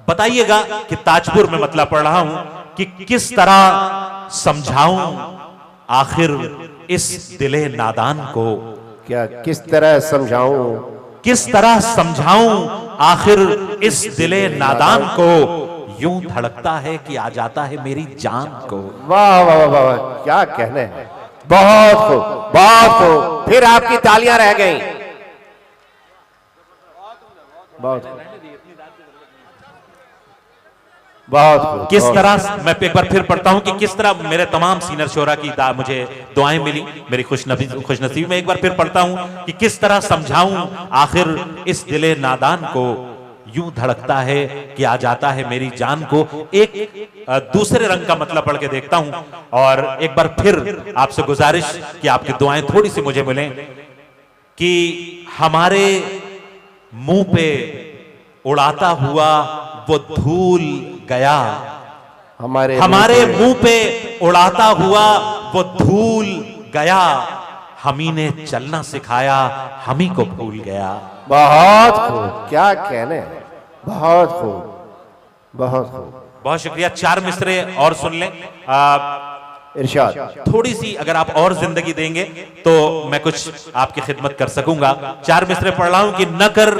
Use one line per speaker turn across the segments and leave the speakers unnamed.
बताइएगा कि ताजपुर में मतलब पढ़ रहा हूं कि किस तरह समझाऊं आखिर इस दिले नादान को।
क्या किस तरह समझाऊं,
किस तरह समझाऊं आखिर इस दिले नादान को, यूं धड़कता है कि आ जाता है मेरी जान को।
वाह वाह वाह वाह, क्या कहने हैं। बहुत खूब, बहुत खूब। फिर आपकी तालियां रह गई। बहुत खूब, बहुत खूब।
किस तरह, मैं एक बार फिर पढ़ता हूं कि किस तरह मेरे तमाम सीनियर शोरा की मुझे दुआएं मिली मेरी खुशनसीबी में। एक बार फिर पढ़ता हूं कि किस तरह समझाऊं आखिर इस दिले नादान को, यूं धड़कता है कि आ जाता है मेरी जान को। एक दूसरे रंग का मतलब पढ़ के देखता हूं और एक बार फिर आपसे गुजारिश कि आपकी दुआएं थोड़ी सी मुझे मिलें कि हमारे मुंह पे उड़ाता हुआ वो धूल गया, हमारे मुंह पे उड़ाता हुआ वो धूल गया, हम ही ने चलना सिखाया हम ही को भूल गया।
बहुत खूब, क्या कहने हैं। बहुत खूब, बहुत खूब।
बहुत शुक्रिया। चार मिसरे और सुन लें।
इरशाद।
थोड़ी सी अगर आप और जिंदगी देंगे तो मैं कुछ आपकी खिदमत कर सकूंगा। चार मिसरे पढ़ रहा हूं कि न कर,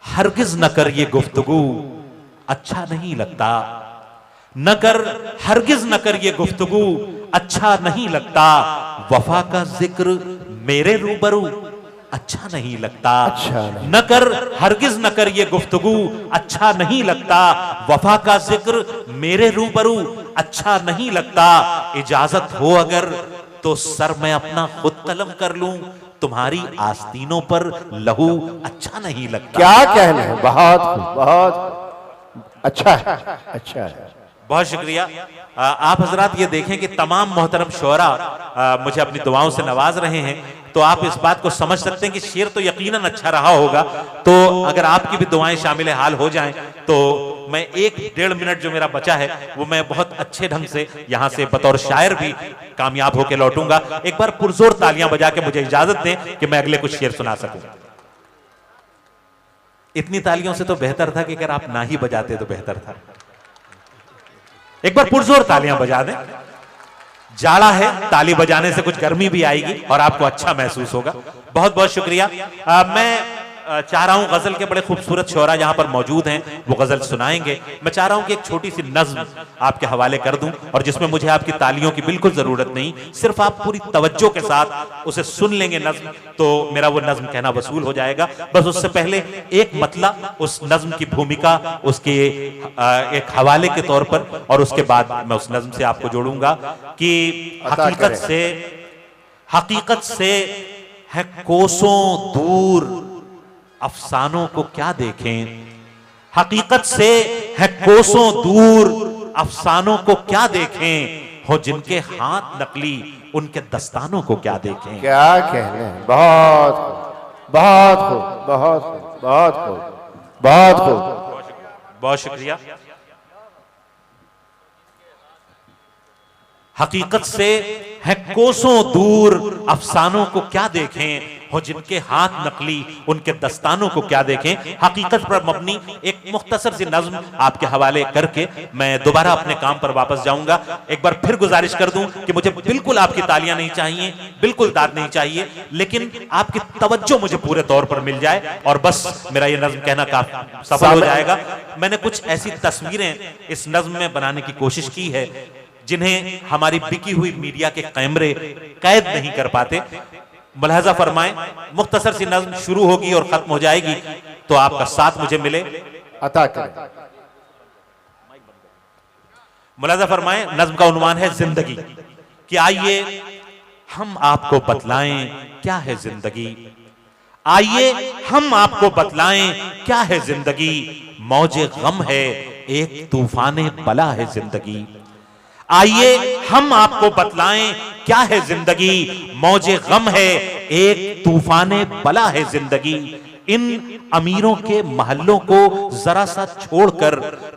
हरगिज न कर ये गुफ्तगू अच्छा नहीं लगता, न कर हरगिज न कर ये गुफ्तगू अच्छा नहीं लगता, वफा का जिक्र मेरे रूबरू अच्छा नहीं लगता।
अच्छा नहीं।
न कर हरगिज न कर ये गुफ्तगू अच्छा नहीं लगता, वफा का जिक्र मेरे रूबरू अच्छा नहीं लगता, इजाजत हो अगर तो सर मैं अपना खुद कलम कर लूं, तुम्हारी आस्तीनों पर लहू अच्छा नहीं लगता।
क्या कहने हैं। बहुत खूब, बहुत अच्छा है, अच्छा है।
बहुत शुक्रिया। आप हजरात ये देखें कि तमाम मोहतरम शोरा मुझे अपनी दुआओं से नवाज रहे हैं, तो आप इस बात को समझ सकते हैं कि शेर तो यकीनन अच्छा रहा होगा। तो अगर आपकी भी दुआएं शामिल हाल हो जाएं तो मैं 1-1.5 मिनट जो मेरा बचा है वो मैं बहुत अच्छे ढंग से यहां से बतौर शायर भी कामयाब होकर लौटूंगा। एक बार पुरजोर तालियां बजा के मुझे इजाजत दें कि मैं अगले कुछ शेर सुना सकूं। इतनी तालियों से तो बेहतर था कि अगर आप ना ही बजाते तो बेहतर था। एक बार पुरजोर तालियां बजा दें। जाड़ा है, ताली बजाने से कुछ गर्मी भी आएगी और आपको अच्छा महसूस होगा। बहुत बहुत शुक्रिया। मैं चाह रहा हूं गजल के बड़े खूबसूरत शोरा यहां पर मौजूद हैं, वो गजल सुनाएंगे। मैं चाह रहा हूं कि एक छोटी सी नज्म आपके हवाले कर दूं और जिसमें मुझे आपकी तालियों की बिल्कुल जरूरत नहीं, सिर्फ आप पूरी तवज्जो के साथ उसे सुन लेंगे नज्म, तो मेरा वो नज्म कहना वसूल हो जाएगा। बस उससे पहले एक मतला उस नज्म की भूमिका उसके एक हवाले के तौर पर, और उसके बाद मैं उस नज्म से आपको जोड़ूंगा कि हकीकत से है कोसों दूर अफसानों को क्या देखें, हकीकत से है कोसों दूर अफसानों को क्या देखें, हो जिनके हाथ नकली उनके दस्तानों को क्या देखें।
क्या कहने हैं। बहुत खूब, बहुत खूब, बहुत खूब, बहुत खूब, बहुत खूब।
बहुत शुक्रिया। हकीकत से है कोसों दूर अफसानों को क्या देखें, हो जिनके हाथ नकली उनके दस्तानों को क्या देखें। हकीकत पर मबनी एक मुख्तसर सी नज्म आपके हवाले करके मैं दोबारा अपने काम पर वापस जाऊंगा। एक बार फिर गुजारिश कर दूं कि मुझे बिल्कुल आपकी तालियां नहीं चाहिए, बिल्कुल दाद नहीं चाहिए, लेकिन आपकी तवज्जो मुझे पूरे तौर पर मिल जाए और बस मेरा ये नज्म कहना काफी सफल हो जाएगा। मैंने कुछ ऐसी तस्वीरें इस नज्म में बनाने की कोशिश की है जिन्हें हमारी बिकी हुई मीडिया के कैमरे कैद नहीं कर पाते। मुलाहजा फरमाएं, मुख्तसर सी नज्म शुरू होगी और खत्म हो जाएगी, तो आपका साथ मुझे मिले
अता करें।
मुलाहजा फरमाएं, नज्म का उन्वान है जिंदगी। कि आइए हम आपको बतलाएं क्या है जिंदगी, आइए हम आपको बतलाएं क्या है जिंदगी, मौजे गम है एक तूफाने बला है जिंदगी। आइए हम आपको बतलाएं क्या है जिंदगी, मौजे गम है एक तूफाने बला है जिंदगी। इन अमीरों के महल्लों को जरा सा छोड़कर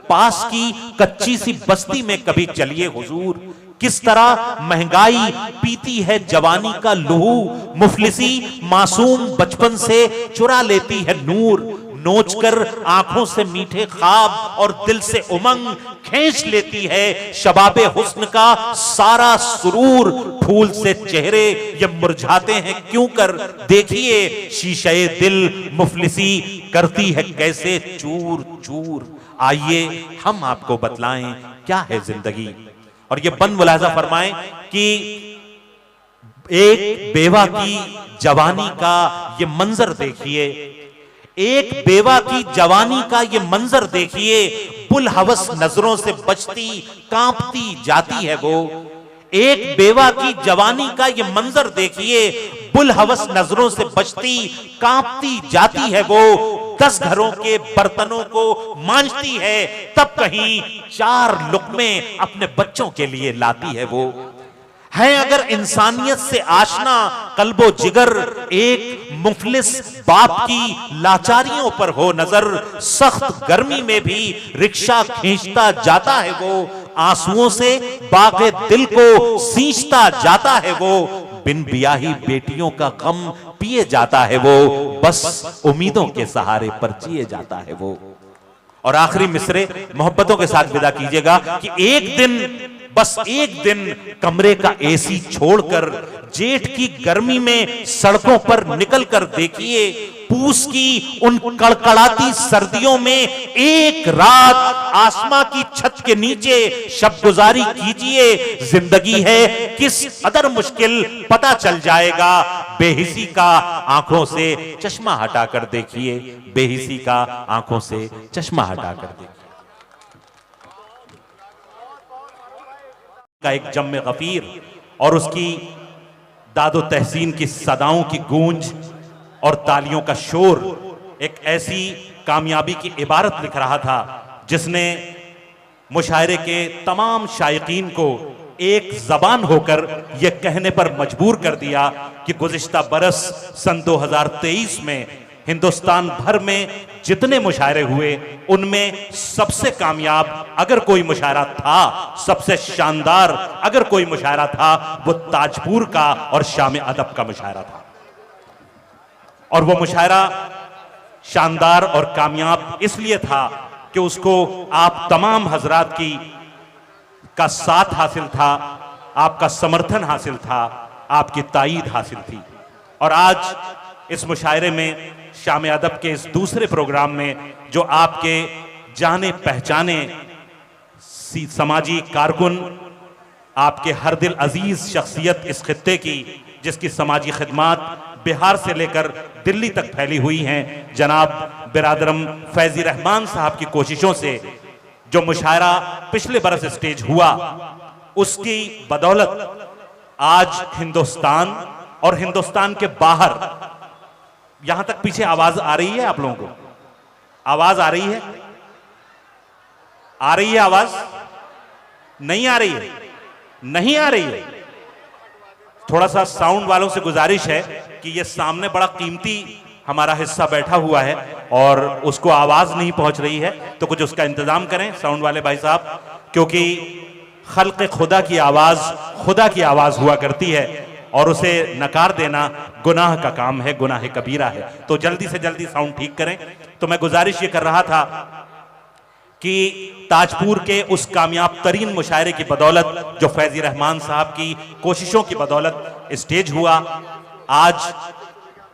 पास की कच्ची सी बस्ती में कभी चलिए हुजूर, किस तरह महंगाई पीती है जवानी का लहू, मुफलिसी मासूम बचपन से चुरा लेती है नूर। नोचकर आंखों से मीठे ख्वाब और दिल से उमंग खींच लेती है। शबाबे हुस्न का सारा सुरूर फूल से चेहरे ये मुरझाते हैं क्यों कर। देखिए शीशे दिल मुफलिसी करती है कैसे चूर चूर। आइए हम आपको बतलाएं क्या है जिंदगी। और ये बंद मुलाजा फरमाएं कि एक बेवा की जवानी का ये मंजर देखिए, एक बेवा की जवानी का ये मंजर देखिए, पुल हवस नजरों से बचती कांपती जाती है वो। एक बेवा की जवानी का ये मंजर देखिए, पुल हवस नजरों से बचती कांपती जाती है वो। 10 घरों के बर्तनों को मांजती है, तब कहीं 4 लुक़मे अपने बच्चों के लिए लाती है वो। है अगर इंसानियत से आशना कल्बो जिगर, एक मुफलिस बाप की लाचारियों पर हो नजर। सख्त गर्मी में भी रिक्शा खींचता जाता है वो, आंसुओं से बागे दिल को सींचता जाता है वो। बिन बियाही बेटियों का गम पिए जाता है वो, बस उम्मीदों के सहारे पर जिए जाता है वो। और आखिरी मिसरे मोहब्बतों के साथ विदा कीजिएगा कि एक दिन, बस एक दिन कमरे का एसी छोड़कर जेठ की गर्मी में सड़कों पर निकलकर देखिए। पूस की उन कड़कड़ाती सर्दियों में एक रात आसमां की छत के नीचे शब गुजारी कीजिए। जिंदगी है किस कदर मुश्किल पता चल जाएगा। बेहिसी का आंखों से चश्मा हटाकर देखिए, बेहिसी का आंखों से चश्मा हटाकर देखिए। का एक जम्मे गफीर और उसकी दादो तहसीन की सदाओं की गूंज और तालियों का शोर एक ऐसी कामयाबी की इबारत लिख रहा था जिसने मुशायरे के तमाम शायकीन को एक जबान होकर यह कहने पर मजबूर कर दिया कि गुज़िश्ता बरस सन 2023 में हिंदुस्तान भर में जितने मुशायरे हुए उनमें सबसे कामयाब अगर कोई मुशायरा था, सबसे शानदार अगर कोई मुशायरा था, वो ताजपुर का और शाम अदब का मुशायरा था। और वो मुशायरा शानदार और कामयाब इसलिए था कि उसको आप तमाम हजरात का साथ हासिल था, आपका समर्थन हासिल था, आपकी ताईद हासिल थी। और आज इस मुशायरे में शाम अदब के इस दूसरे प्रोग्राम में जो आपके जाने पहचाने समाजी कारकुन, आपके हर दिल अजीज शख्सियत इस खित्ते की जिसकी समाजी खिदमात बिहार से लेकर दिल्ली तक फैली हुई हैं, जनाब बिरादरम फैजी रहमान साहब की कोशिशों से जो मुशायरा पिछले बरस स्टेज हुआ, उसकी बदौलत आज हिंदुस्तान और हिंदुस्तान के बाहर, यहां तक पीछे आवाज आ रही है, आप लोगों को आवाज आ रही है? आ रही है आवाज? नहीं आ रही है? नहीं आ रही है? थोड़ा सा साउंड वालों से गुजारिश है कि ये सामने बड़ा कीमती हमारा हिस्सा बैठा हुआ है और उसको आवाज नहीं पहुंच रही है, तो कुछ उसका इंतजाम करें साउंड वाले भाई साहब, क्योंकि खल्क़ खुदा की आवाज खुदा की आवाज हुआ करती है और उसे नकार देना गुनाह का काम है, गुनाह कबीरा है। तो जल्दी से जल्दी साउंड ठीक करें। तो मैं गुजारिश ये कर रहा था कि ताजपुर के उस कामयाब तरीन मुशायरे की बदौलत जो फैजी रहमान साहब की कोशिशों की बदौलत स्टेज हुआ, आज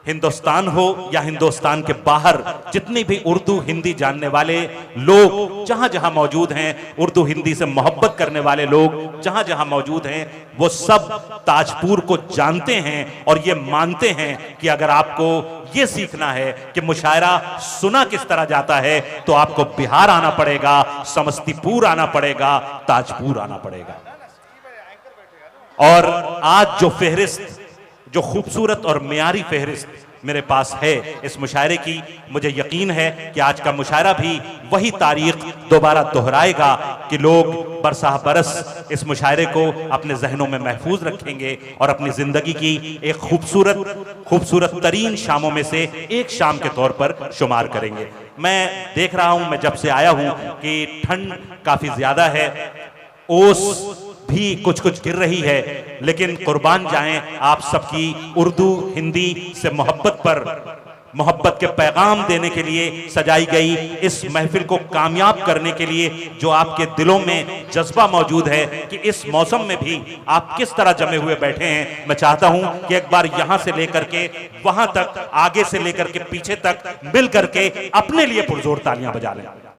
हिंदुस्तान हो या हिंदुस्तान के बाहर जितने भी उर्दू हिंदी जानने वाले लोग जहां जहां मौजूद हैं, उर्दू हिंदी से मोहब्बत करने वाले लोग जहां जहां मौजूद हैं, वो सब ताजपुर को जानते हैं और ये मानते हैं कि अगर आपको ये सीखना है कि मुशायरा सुना किस तरह जाता है तो आपको बिहार आना पड़ेगा, समस्तीपुर आना पड़ेगा, ताजपुर आना पड़ेगा। और आज जो फेहरिस्त, जो खूबसूरत और मियारी फेहरिस्त मेरे पास है इस मुशायरे की, मुझे यकीन है कि आज का मुशायरा भी वही तारीख दोबारा दोहराएगा कि लोग बरसाह बरस इस मुशायरे को अपने जहनों में महफूज रखेंगे और अपनी जिंदगी की एक खूबसूरत तरीन शामों में से एक शाम के तौर पर शुमार करेंगे। मैं देख रहा हूं, मैं जब से आया हूं कि ठंड काफी ज्यादा है, ओस भी कुछ कुछ गिर रही है, लेकिन कुर्बान जाएं आप सबकी उर्दू हिंदी से मोहब्बत पर, मोहब्बत के पैगाम देने के लिए सजाई गई इस महफिल को कामयाब करने के लिए जो आपके दिलों में जज्बा मौजूद है कि इस मौसम में भी आप किस तरह जमे हुए बैठे हैं, मैं चाहता हूं कि एक बार यहां से लेकर के वहां तक, आगे से लेकर के पीछे तक मिल करके अपने लिए पुरजोर तालियां बजा लें।